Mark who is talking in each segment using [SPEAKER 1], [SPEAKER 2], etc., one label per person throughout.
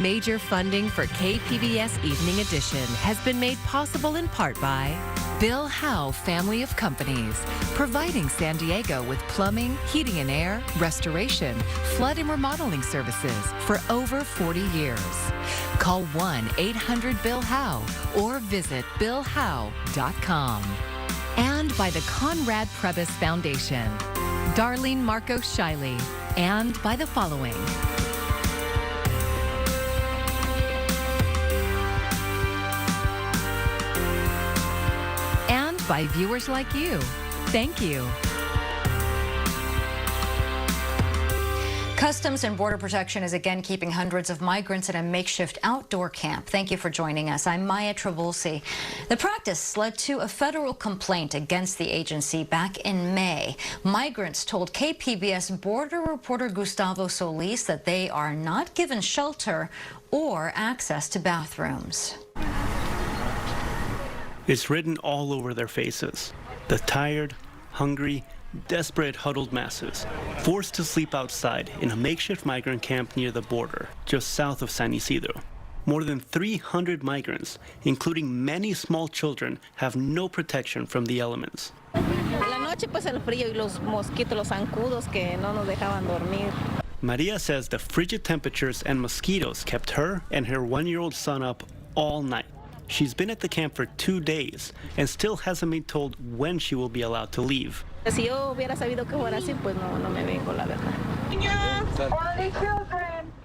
[SPEAKER 1] Major funding for KPBS Evening Edition has been made possible in part by Bill Howe Family of Companies, providing San Diego with plumbing, heating and air, restoration, flood and remodeling services for over 40 years. Call 1-800-BILL-HOWE or visit billhowe.com. And by the Conrad Prebys Foundation, Darlene Marcos Shiley, and by the following. And by viewers like you. Thank you.
[SPEAKER 2] Customs and Border Protection is again keeping hundreds of migrants in a makeshift outdoor camp. Thank you for joining us. I'm Maya Travolsi. The practice led to a federal complaint against the agency back in May. Migrants told KPBS border reporter Gustavo Solis that they are not given shelter or access to bathrooms.
[SPEAKER 3] It's written all over their faces. The tired, hungry, desperate huddled masses, forced to sleep outside in a makeshift migrant camp near the border, just south of San Ysidro. More than 300 migrants, including many small children, have no protection from the elements. Maria says the frigid temperatures and mosquitoes kept her and her one-year-old son up all night. She's been at the camp for 2 days and still hasn't been told when she will be allowed to leave.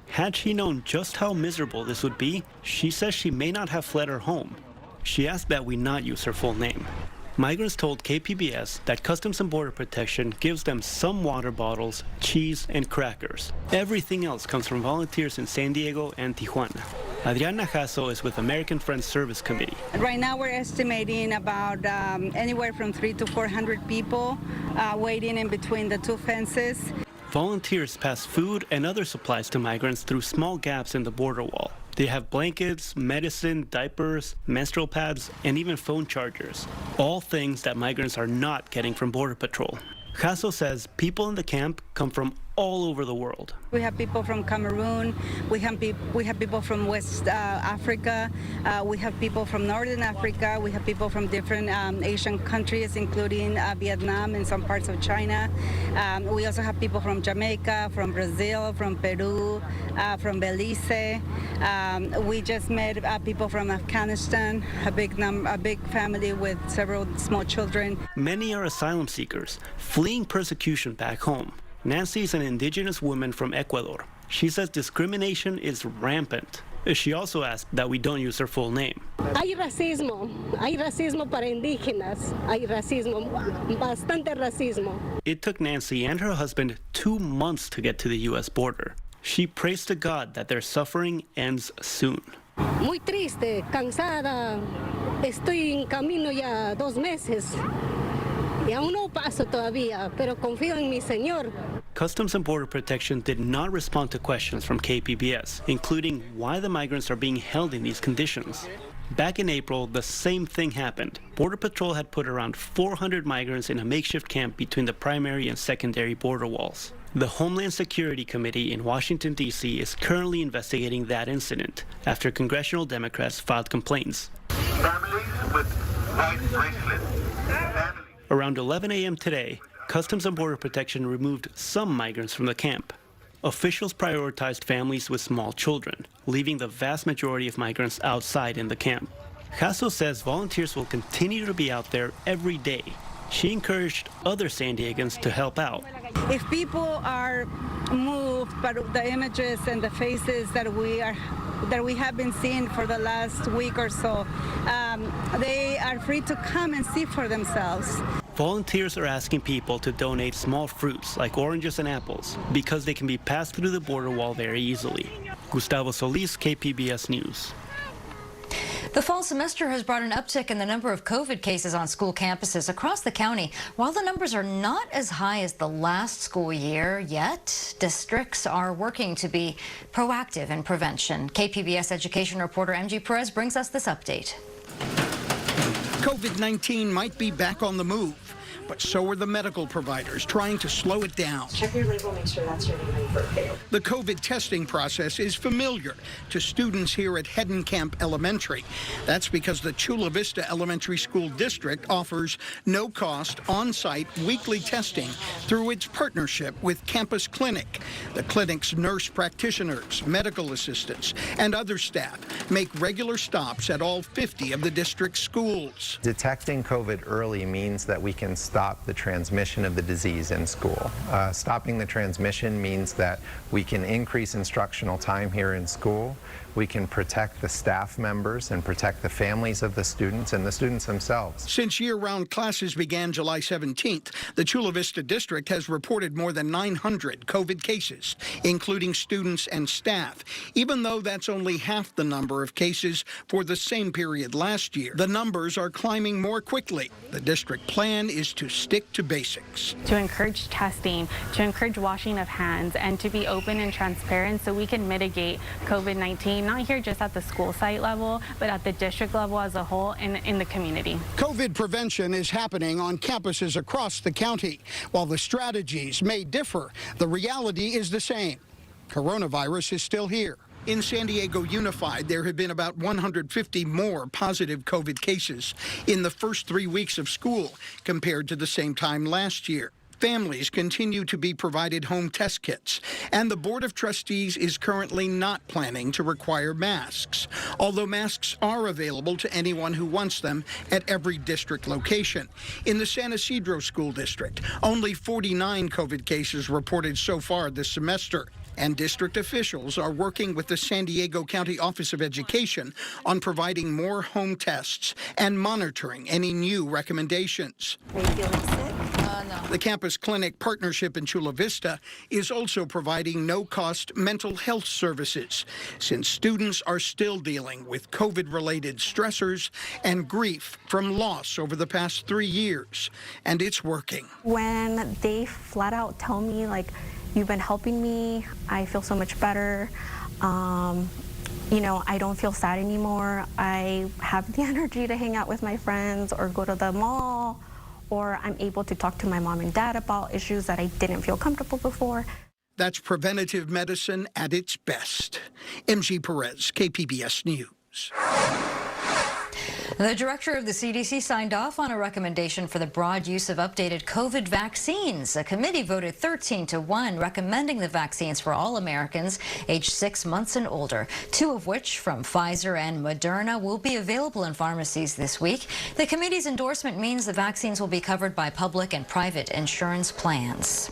[SPEAKER 3] Had she known just how miserable this would be, she says she may not have fled her home. She asked that we not use her full name. Migrants told KPBS that Customs and Border Protection gives them some water bottles, cheese, and crackers. Everything else comes from volunteers in San Diego and Tijuana. Adriana Jasso is with American Friends Service Committee.
[SPEAKER 4] Right now we're estimating about anywhere from 300 to 400 people waiting in between the two fences.
[SPEAKER 3] Volunteers pass food and other supplies to migrants through small gaps in the border wall. They have blankets, medicine, diapers, menstrual pads, and even phone chargers. All things that migrants are not getting from Border Patrol. Jasso says people in the camp come from all over the world.
[SPEAKER 4] We have people from Cameroon, we have people from West Africa, we have people from Northern Africa, we have people from different Asian countries, including Vietnam and some parts of China. We also have people from Jamaica, from Brazil, from Peru, from Belize. We just met people from Afghanistan, a big family with several small children.
[SPEAKER 3] Many are asylum seekers, fleeing persecution back home. Nancy is an indigenous woman from Ecuador. She says discrimination is rampant. She also asked that we don't use her full name.
[SPEAKER 5] Hay racismo para indígenas, hay racismo, bastante racismo.
[SPEAKER 3] It took Nancy and her husband 2 months to get to the U.S. border. She prays to God that their suffering ends soon.
[SPEAKER 5] Muy triste, cansada, estoy en camino ya 2 meses. Y aún no paso todavía, pero confío en mi Señor.
[SPEAKER 3] Customs and Border Protection did not respond to questions from KPBS, including why the migrants are being held in these conditions. Back in April, the same thing happened. Border Patrol had put around 400 migrants in a makeshift camp between the primary and secondary border walls. The Homeland Security Committee in Washington, D.C. is currently investigating that incident after congressional Democrats filed complaints.
[SPEAKER 6] Families with white bracelets.
[SPEAKER 3] Around 11 a.m. today, Customs and Border Protection removed some migrants from the camp. Officials prioritized families with small children, leaving the vast majority of migrants outside in the camp. Jasso says volunteers will continue to be out there every day. She encouraged other San Diegans to help out.
[SPEAKER 4] If people are moved by the images and the faces that we have been seeing for the last week or so, they are free to come and see for themselves.
[SPEAKER 3] Volunteers are asking people to donate small fruits like oranges and apples because they can be passed through the border wall very easily. Gustavo Solis, KPBS News.
[SPEAKER 2] The fall semester has brought an uptick in the number of COVID cases on school campuses across the county. While the numbers are not as high as the last school year yet, districts are working to be proactive in prevention. KPBS education reporter MG Perez brings us this update.
[SPEAKER 7] COVID-19 might be back on the move. but so are the medical providers trying to slow it down.
[SPEAKER 8] Check your label, make sure that's your name and birthday.
[SPEAKER 7] The COVID testing process is familiar to students here at Migrant Camp Elementary. That's because the Chula Vista Elementary School District offers no-cost, on-site weekly testing through its partnership with Campus Clinic. The clinic's nurse practitioners, medical assistants, and other staff make regular stops at all 50 of the district's schools.
[SPEAKER 9] Detecting COVID early means that we can stop the transmission of the disease in school. Stopping the transmission means that we can increase instructional time here in school. We can protect the staff members and protect the families of the students and the students themselves.
[SPEAKER 7] Since year-round classes began July 17th, the Chula Vista District has reported more than 900 COVID cases, including students and staff. Even though that's only half the number of cases for the same period last year, the numbers are climbing more quickly. The district plan is to stick to basics.
[SPEAKER 10] To encourage testing, to encourage washing of hands, and to be open and transparent so we can mitigate COVID-19, not here just at the school site level, but at the district level as a whole and in the community.
[SPEAKER 7] COVID prevention is happening on campuses across the county. While the strategies may differ, the reality is the same. Coronavirus is still here. In San Diego Unified, there have been about 150 more positive COVID cases in the first 3 weeks of school compared to the same time last year. Families continue to be provided home test kits, and the Board of Trustees is currently not planning to require masks, although masks are available to anyone who wants them at every district location. In the San Ysidro School District, only 49 COVID cases reported so far this semester. And district officials are working with the San Diego County Office of Education on providing more home tests and monitoring any new recommendations.
[SPEAKER 8] Are you feeling sick?
[SPEAKER 2] No.
[SPEAKER 7] The Campus Clinic partnership in Chula Vista is also providing no-cost mental health services, since students are still dealing with COVID-related stressors and grief from loss over the past 3 years. And it's working.
[SPEAKER 10] When they flat out tell me, like, you've been helping me, I feel so much better. You know, I don't feel sad anymore. I have the energy to hang out with my friends or go to the mall, or I'm able to talk to my mom and dad about issues that I didn't feel comfortable before.
[SPEAKER 7] That's preventative medicine at its best. MG Perez, KPBS News.
[SPEAKER 2] The director of the CDC signed off on a recommendation for the broad use of updated COVID vaccines. A committee voted 13-1 recommending the vaccines for all Americans aged 6 months and older, 2 of which from Pfizer and Moderna will be available in pharmacies this week. The committee's endorsement means the vaccines will be covered by public and private insurance plans.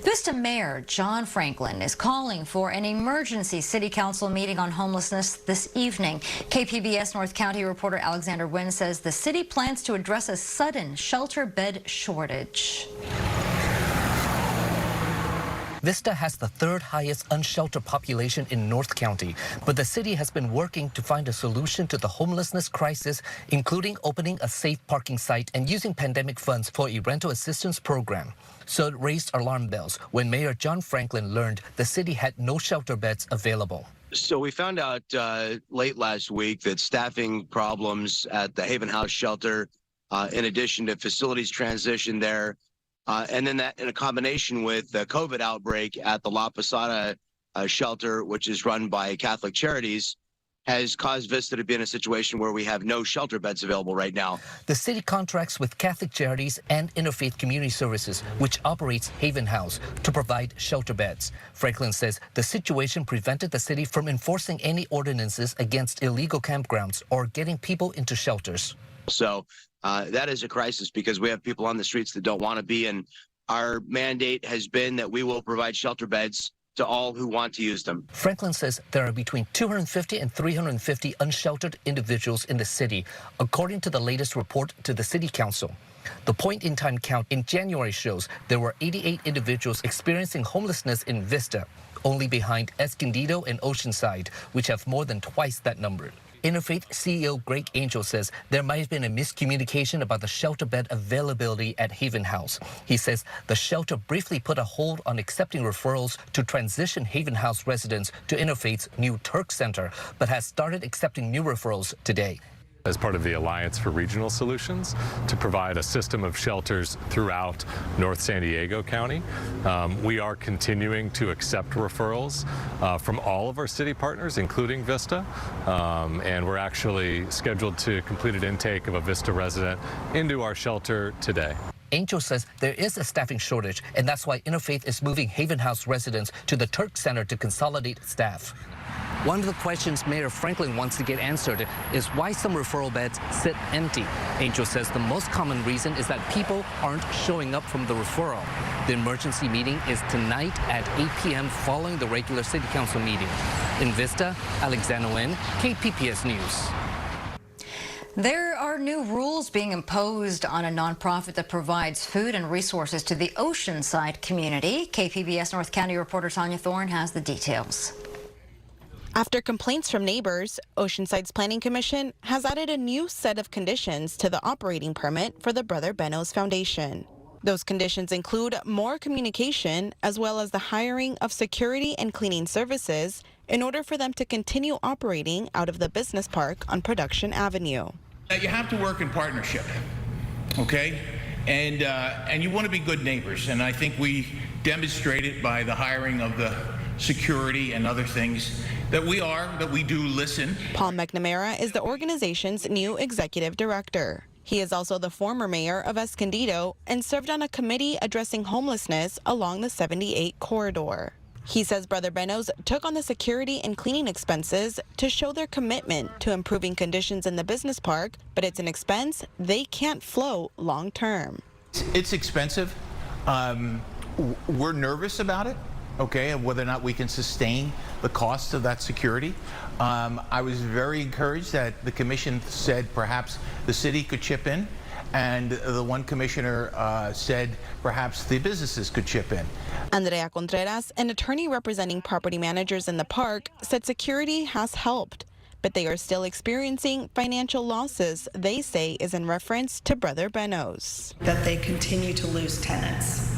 [SPEAKER 2] Vista Mayor John Franklin is calling for an emergency city council meeting on homelessness this evening. KPBS North County reporter Alexander Wynn says the city plans to address a sudden shelter bed shortage.
[SPEAKER 11] Vista has the 3rd highest unsheltered population in North County, but the city has been working to find a solution to the homelessness crisis, including opening a safe parking site and using pandemic funds for a rental assistance program. So it raised alarm bells when Mayor John Franklin learned the city had no shelter beds available.
[SPEAKER 12] So we found out late last week that staffing problems at the Haven House shelter, in addition to facilities transition there, and then that in a combination with the COVID outbreak at the La Posada shelter, which is run by Catholic Charities, has caused Vista to be in a situation where we have no shelter beds available right now.
[SPEAKER 11] The city contracts with Catholic Charities and Interfaith Community Services, which operates Haven House, to provide shelter beds. Franklin says the situation prevented the city from enforcing any ordinances against illegal campgrounds or getting people into shelters.
[SPEAKER 12] So that is a crisis because we have people on the streets that don't want to be, and our mandate has been that we will provide shelter beds to all who want to use them.
[SPEAKER 11] Franklin says there are between 250 and 350 unsheltered individuals in the city, according to the latest report to the city council. The point-in-time count in January shows there were 88 individuals experiencing homelessness in Vista, only behind Escondido and Oceanside, which have more than twice that number. Interfaith CEO Greg Angel says there might have been a miscommunication about the shelter bed availability at Haven House. He says the shelter briefly put a hold on accepting referrals to transition Haven House residents to Interfaith's new Turk Center, but has started accepting new referrals today.
[SPEAKER 13] as part of the Alliance for Regional Solutions to provide a system of shelters throughout North San Diego County. We are continuing to accept referrals from all of our city partners, including Vista, and we're actually scheduled to complete an intake of a Vista resident into our shelter today.
[SPEAKER 11] Angel says there is a staffing shortage, and that's why Interfaith is moving Haven House residents to the Turk Center to consolidate staff. One of the questions Mayor Franklin wants to get answered is why some referral beds sit empty. Angel says the most common reason is that people aren't showing up from the referral. The emergency meeting is tonight at 8 p.m. following the regular city council meeting. In Vista, Alexander Nguyen, KPBS News.
[SPEAKER 2] There are new rules being imposed on a nonprofit that provides food and resources to the Oceanside community. KPBS North County reporter Tanya Thorne has the details.
[SPEAKER 14] After complaints from neighbors, Oceanside's Planning Commission has added a new set of conditions to the operating permit for the Brother Benos Foundation. Those conditions include more communication as well as the hiring of security and cleaning services in order for them to continue operating out of the business park on Production Avenue.
[SPEAKER 15] You have to work in partnership, okay? And you want to be good neighbors, and I think we demonstrate it by the hiring of the security and other things that we do listen.
[SPEAKER 14] Paul McNamara is the organization's new executive director. He is also the former mayor of Escondido and served on a committee addressing homelessness along the 78 corridor. He says Brother Benos took on the security and cleaning expenses to show their commitment to improving conditions in the business park, but it's an expense they can't float long term.
[SPEAKER 15] It's expensive. We're nervous about it, okay, and whether or not we can sustain the cost of that security. I was very encouraged that the commission said perhaps the city could chip in, and the one commissioner said perhaps the businesses could chip in.
[SPEAKER 14] Andrea Contreras, an attorney representing property managers in the park, said security has helped, but they are still experiencing financial losses they say is in reference to Brother Benos.
[SPEAKER 8] That they continue to lose tenants,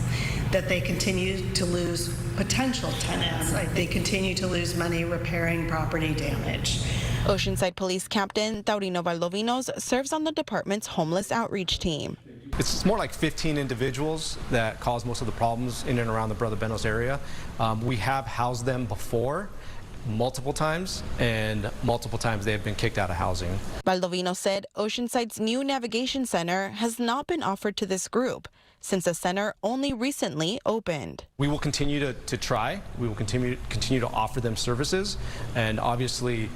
[SPEAKER 8] that they continue to lose potential tenants, they continue to lose money repairing property damage.
[SPEAKER 14] Oceanside Police Captain Taurino Valdovinos serves on the department's homeless outreach team.
[SPEAKER 16] It's more like 15 individuals that cause most of the problems in and around the Brother Benos area. We have housed them before multiple times, and multiple times they have been kicked out of housing.
[SPEAKER 14] Valdovinos said Oceanside's new navigation center has not been offered to this group since the center only recently opened.
[SPEAKER 16] We will continue to try. We will continue to offer them services, and obviously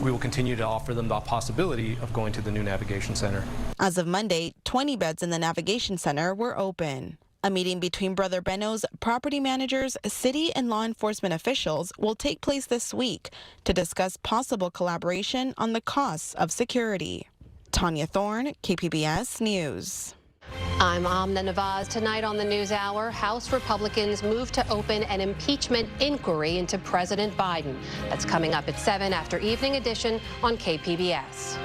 [SPEAKER 16] we will continue to offer them the possibility of going to the new navigation center.
[SPEAKER 14] As of Monday, 20 beds in the navigation center were open. A meeting between Brother Benos, property managers, city and law enforcement officials will take place this week to discuss possible collaboration on the costs of security. Tanya Thorne, KPBS News.
[SPEAKER 17] I'm Amna Nawaz. Tonight on the NewsHour, House Republicans move to open an impeachment inquiry into President Biden. That's coming up at 7 after Evening Edition on KPBS.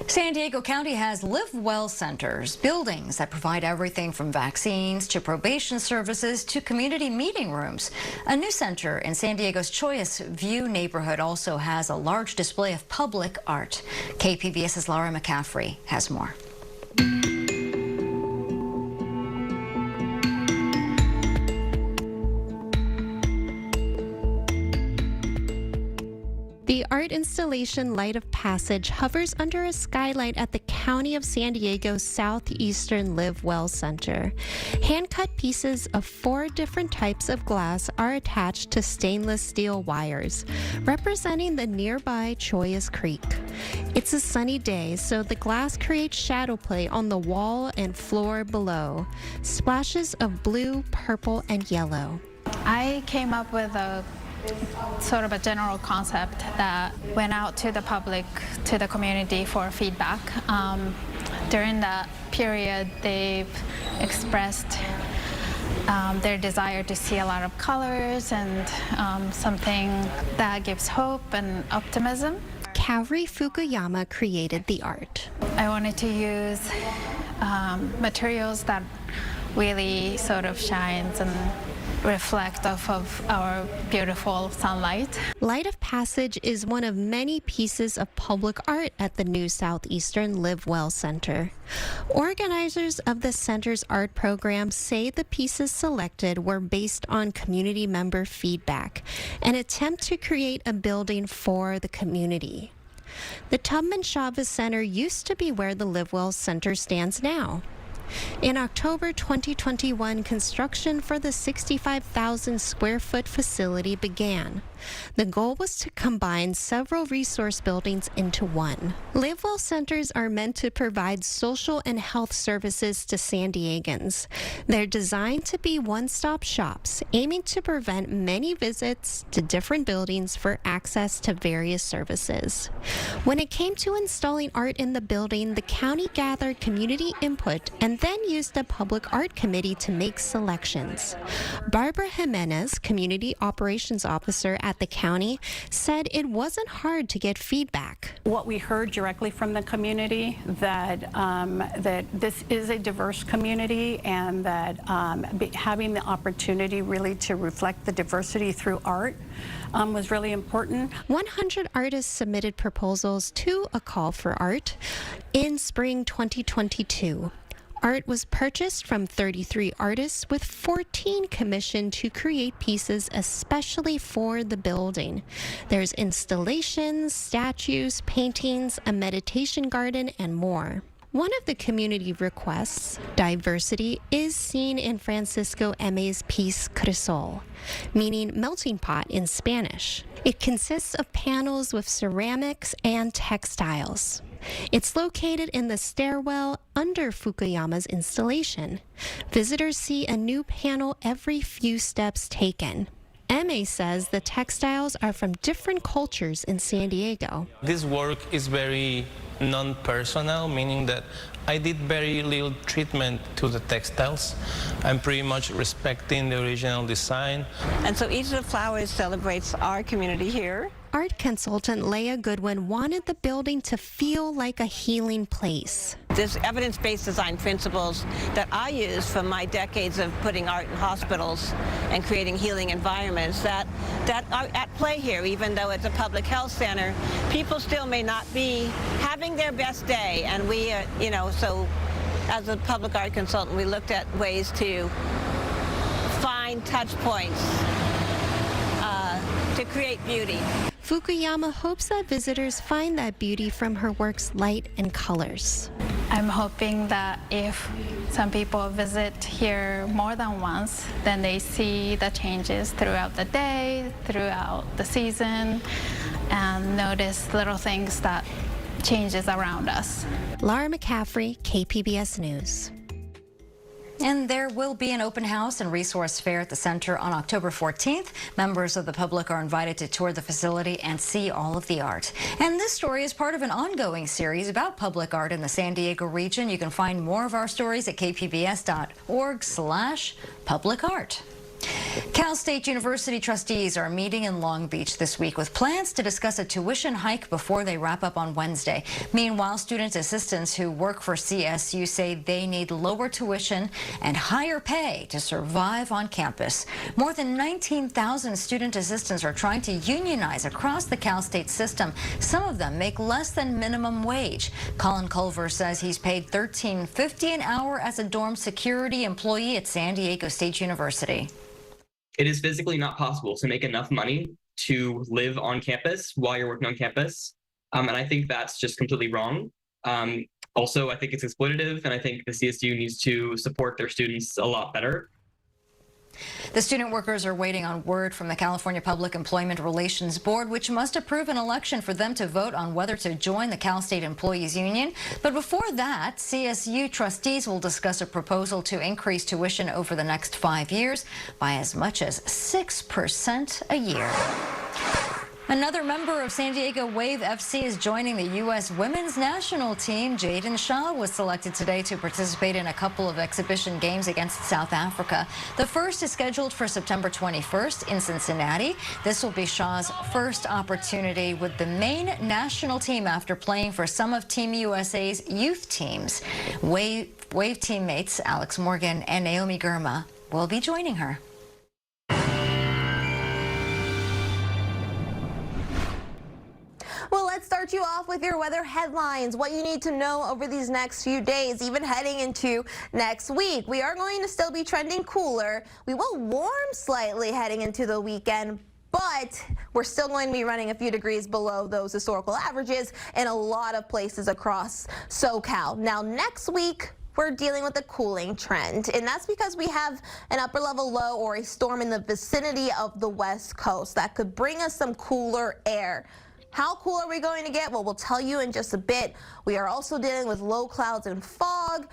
[SPEAKER 2] San Diego County has Live Well centers, buildings that provide everything from vaccines to probation services to community meeting rooms. A new center in San Diego's Choice View neighborhood also has a large display of public art. KPBS's Laura McCaffrey has more.
[SPEAKER 18] The art installation Light of Passage hovers under a skylight at the County of San Diego's southeastern Live Well Center. Hand-cut pieces of 4 different types of glass are attached to stainless steel wires, representing the nearby Choyas Creek. It's a sunny day, so the glass creates shadow play on the wall and floor below, splashes of blue, purple, and yellow.
[SPEAKER 19] I came up with a sort of a general concept that went out to the public, to the community for feedback. During that period, they've expressed their desire to see a lot of colors and something that gives hope and optimism.
[SPEAKER 18] Kaori Fukuyama created the art.
[SPEAKER 19] I wanted to use materials that really sort of shines and reflect off of our beautiful sunlight.
[SPEAKER 18] Light of Passage is one of many pieces of public art at the new Southeastern Live Well Center. Organizers of the center's art program say the pieces selected were based on community member feedback, an attempt to create a building for the community. The Tubman Chavez Center used to be where the Live Well Center stands now. In October 2021, construction for the 65,000 square foot facility began. The goal was to combine several resource buildings into one. Live Well centers are meant to provide social and health services to San Diegans. They're designed to be one-stop shops, aiming to prevent many visits to different buildings for access to various services. When it came to installing art in the building, the county gathered community input and then used a public art committee to make selections. Barbara Jimenez, Community Operations Officer at the county, said it wasn't hard to get feedback.
[SPEAKER 20] What we heard directly from the community, that this is a diverse community, and that having the opportunity really to reflect the diversity through art was really important.
[SPEAKER 18] 100 artists submitted proposals to a call for art in spring 2022. Art was purchased from 33 artists, with 14 commissioned to create pieces especially for the building. There's installations, statues, paintings, a meditation garden, and more. One of the community requests, diversity, is seen in Francisco M.A.'s piece Crisol, meaning melting pot in Spanish. It consists of panels with ceramics and textiles. It's located in the stairwell under Fukuyama's installation. Visitors see a new panel every few steps taken. M.A. says the textiles are from different cultures in San Diego.
[SPEAKER 21] This work is very non-personal, meaning that I did very little treatment to the textiles. I'm pretty much respecting the original design.
[SPEAKER 22] And so each of the flowers celebrates our community here.
[SPEAKER 18] Art consultant Leah Goodwin wanted the building to feel like a healing place.
[SPEAKER 22] There's evidence-based design principles that I use from my decades of putting art in hospitals and creating healing environments that are at play here. Even though it's a public health center, people still may not be having their best day. And we, so as a public art consultant, we looked at ways to find touch points to create beauty.
[SPEAKER 18] Fukuyama hopes that visitors find that beauty from her work's light and colors.
[SPEAKER 19] I'm hoping that if some people visit here more than once, then they see the changes throughout the day, throughout the season, and notice little things that changes around us.
[SPEAKER 18] Laura McCaffrey, KPBS News.
[SPEAKER 2] And there will be an open house and resource fair at the center on October 14th. Members of the public are invited to tour the facility and see all of the art. And this story is part of an ongoing series about public art in the San Diego region. You can find more of our stories at kpbs.org/publicart. Cal State University trustees are meeting in Long Beach this week with plans to discuss a tuition hike before they wrap up on Wednesday. Meanwhile, student assistants who work for CSU say they need lower tuition and higher pay to survive on campus. More than 19,000 student assistants are trying to unionize across the Cal State system. Some of them make less than minimum wage. Colin Culver says he's paid $13.50 an hour as a dorm security employee at San Diego State University.
[SPEAKER 23] It is physically not possible to make enough money to live on campus while you're working on campus. And I think that's just completely wrong. Also, I think it's exploitative, and I think the CSU needs to support their students a lot better.
[SPEAKER 2] The student workers are waiting on word from the California Public Employment Relations Board, which must approve an election for them to vote on whether to join the Cal State Employees Union. But before that, CSU trustees will discuss a proposal to increase tuition over the next 5 years by as much as 6% a year. Another member of San Diego Wave FC is joining the U.S. women's national team. Jaden Shaw was selected today to participate in a couple of exhibition games against South Africa. The first is scheduled for September 21st in Cincinnati. This will be Shaw's first opportunity with the main national team after playing for some of Team USA's youth teams. Wave teammates Alex Morgan and Naomi Girma will be joining her.
[SPEAKER 1] start you off with your weather headlines, what you need to know over these next few days, even heading into next week. We are going to still be trending cooler. We will warm slightly heading into the weekend, but we're still going to be running a few degrees below those historical averages in a lot of places across SoCal. Now, next week, we're dealing with a cooling trend, and that's because we have an upper level low or a storm in the vicinity of the West Coast that could bring us some cooler air. How cool are we going to get? Well, we'll tell you in just a bit. We are also dealing with low clouds and fog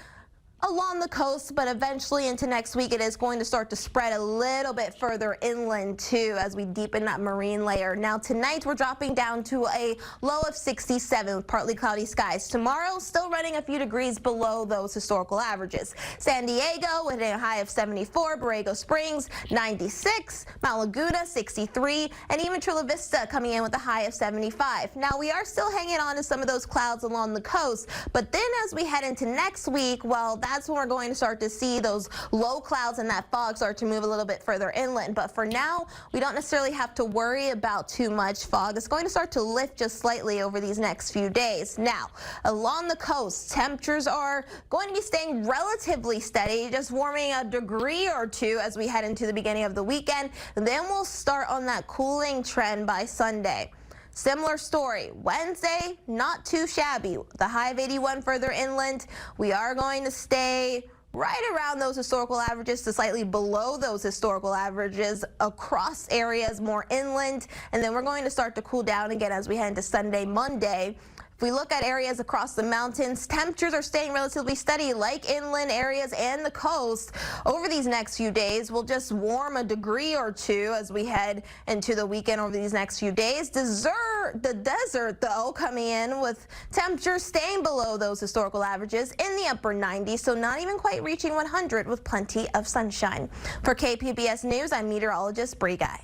[SPEAKER 1] along the coast, but eventually into next week it is going to start to spread a little bit further inland too as we deepen that marine layer. Now tonight we're dropping down to a low of 67 with partly cloudy skies. Tomorrow still running a few degrees below those historical averages. San Diego with a high of 74, Borrego Springs 96, Mount Laguna 63, and even Chula Vista coming in with a high of 75. Now we are still hanging on to some of those clouds along the coast, but then as we head into next week, well, that's when we're going to start to see those low clouds and that fog start to move a little bit further inland. But for now, we don't necessarily have to worry about too much fog. It's going to start to lift just slightly over these next few days. Now, along the coast, temperatures are going to be staying relatively steady, just warming a degree or two as we head into the beginning of the weekend. And then we'll start on that cooling trend by Sunday. Similar story. Wednesday, not too shabby. The high of 81 further inland. We are going to stay right around those historical averages to slightly below those historical averages across areas more inland. And then we're going to start to cool down again as we head into Sunday, Monday. If we look at areas across the mountains, temperatures are staying relatively steady, like inland areas and the coast. Over these next few days, we'll just warm a degree or two as we head into the weekend over these next few days. The desert, though, coming in with temperatures staying below those historical averages in the upper 90s, so not even quite reaching 100 with plenty of sunshine. For KPBS News, I'm meteorologist Bree Guy.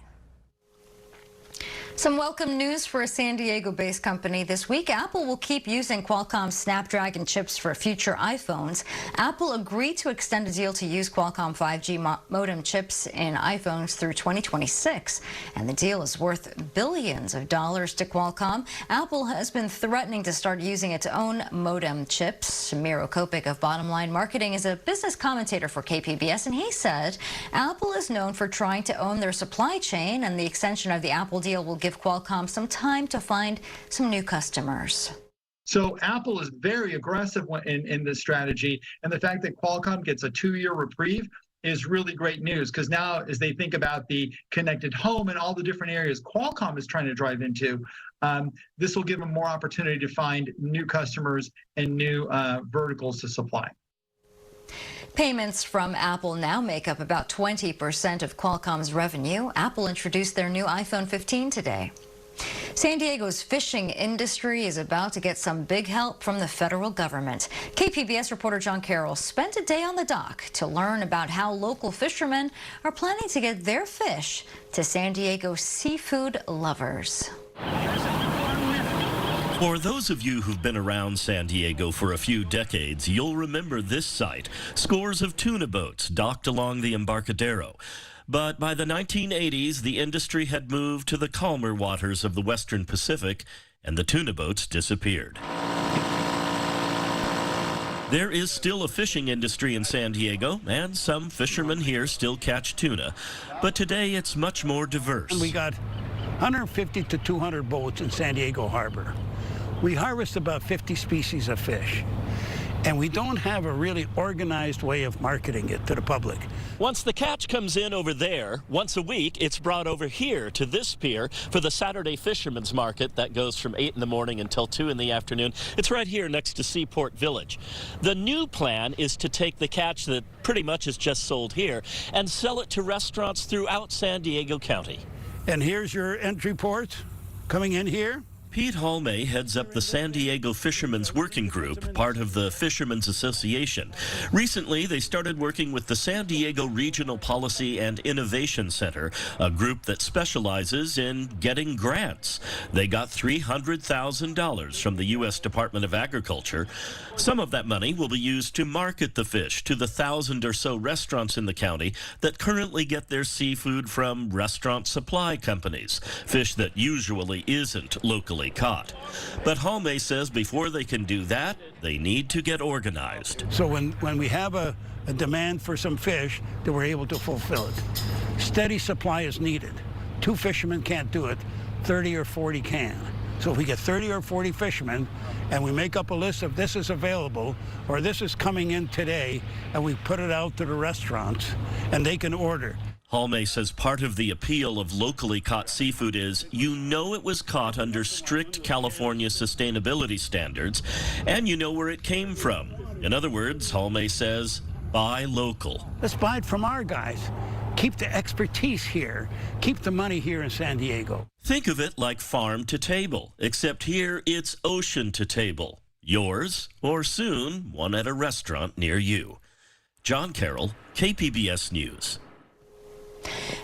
[SPEAKER 2] Some welcome news for a San Diego-based company this week. Apple will keep using Qualcomm Snapdragon chips for future iPhones. Apple agreed to extend a deal to use Qualcomm 5G modem chips in iPhones through 2026. And the deal is worth billions of dollars to Qualcomm. Apple has been threatening to start using its own modem chips. Miro Kopik of Bottom Line Marketing is a business commentator for KPBS, and he said Apple is known for trying to own their supply chain, and the extension of the Apple deal will give Qualcomm some time to find some new customers.
[SPEAKER 5] So Apple is very aggressive in this strategy, and the fact that Qualcomm gets a 2-year reprieve is really great news, because now as they think about the connected home and all the different areas Qualcomm is trying to drive into, this will give them more opportunity to find new customers and new verticals to supply.
[SPEAKER 2] Payments from Apple now make up about 20% of Qualcomm's revenue. Apple introduced their new iPhone 15 today. San Diego's fishing industry is about to get some big help from the federal government. KPBS reporter John Carroll spent a day on the dock to learn about how local fishermen are planning to get their fish to San Diego seafood lovers.
[SPEAKER 6] For those of you who've been around San Diego for a few decades, you'll remember this sight. Scores of tuna boats docked along the Embarcadero. But by the 1980s, the industry had moved to the calmer waters of the Western Pacific, and the tuna boats disappeared. There is still a fishing industry in San Diego, and some fishermen here still catch tuna. But today, it's much more diverse.
[SPEAKER 24] We got 150 to 200 boats in San Diego Harbor. We harvest about 50 species of fish, and we don't have a really organized way of marketing it to the public.
[SPEAKER 6] Once the catch comes in over there, once a week, it's brought over here to this pier for the Saturday Fisherman's Market that goes from 8 in the morning until 2 in the afternoon. It's right here next to Seaport Village. The new plan is to take the catch that pretty much is just sold here and sell it to restaurants throughout San Diego County.
[SPEAKER 24] And here's your entry port coming in here.
[SPEAKER 6] Pete Hallmay heads up the San Diego Fishermen's Working Group, part of the Fishermen's Association. Recently, they started working with the San Diego Regional Policy and Innovation Center, a group that specializes in getting grants. They got $300,000 from the U.S. Department of Agriculture. Some of that money will be used to market the fish to the 1,000 or so restaurants in the county that currently get their seafood from restaurant supply companies, fish that usually isn't locally illegally caught. But Halme says before they can do that, they need to get organized.
[SPEAKER 24] So when we have a demand for some fish, that we're able to fulfill it. Steady supply is needed. 2 fishermen can't do it, 30 or 40 can. So if we get 30 or 40 fishermen and we make up a list of this is available or this is coming in today, and we put it out to the restaurants and they can order.
[SPEAKER 6] Halme says part of the appeal of locally caught seafood is you know it was caught under strict California sustainability standards and you know where it came from. In other words, Halme says, buy local.
[SPEAKER 24] Let's buy it from our guys. Keep the expertise here. Keep the money here in San Diego.
[SPEAKER 6] Think of it like farm to table, except here it's ocean to table. Yours, or soon, one at a restaurant near you. John Carroll, KPBS News.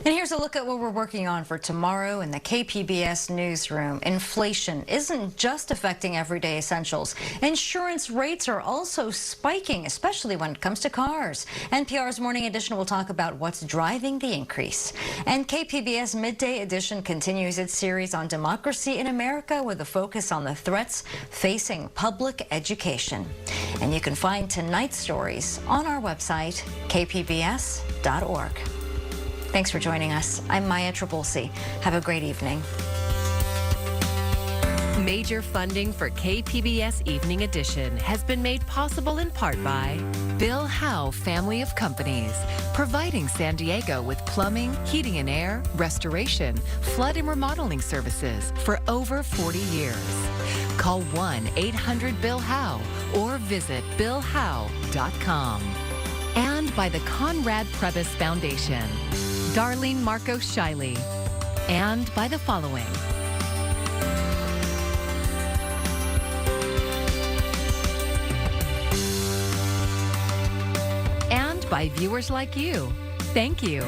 [SPEAKER 2] And here's a look at what we're working on for tomorrow in the KPBS newsroom. Inflation isn't just affecting everyday essentials. Insurance rates are also spiking, especially when it comes to cars. NPR's Morning Edition will talk about what's driving the increase. And KPBS Midday Edition continues its series on democracy in America with a focus on the threats facing public education. And you can find tonight's stories on our website, kpbs.org. Thanks for joining us. I'm Maya Trabulsi. Have a great evening.
[SPEAKER 3] Major funding for KPBS Evening Edition has been made possible in part by Bill Howe Family of Companies, providing San Diego with plumbing, heating and air, restoration, flood and remodeling services for over 40 years. Call 1-800-BILL-HOWE or visit billhowe.com. And by the Conrad Prebys Foundation, Darlene Marco Shiley, and by the following. And by viewers like you. Thank you.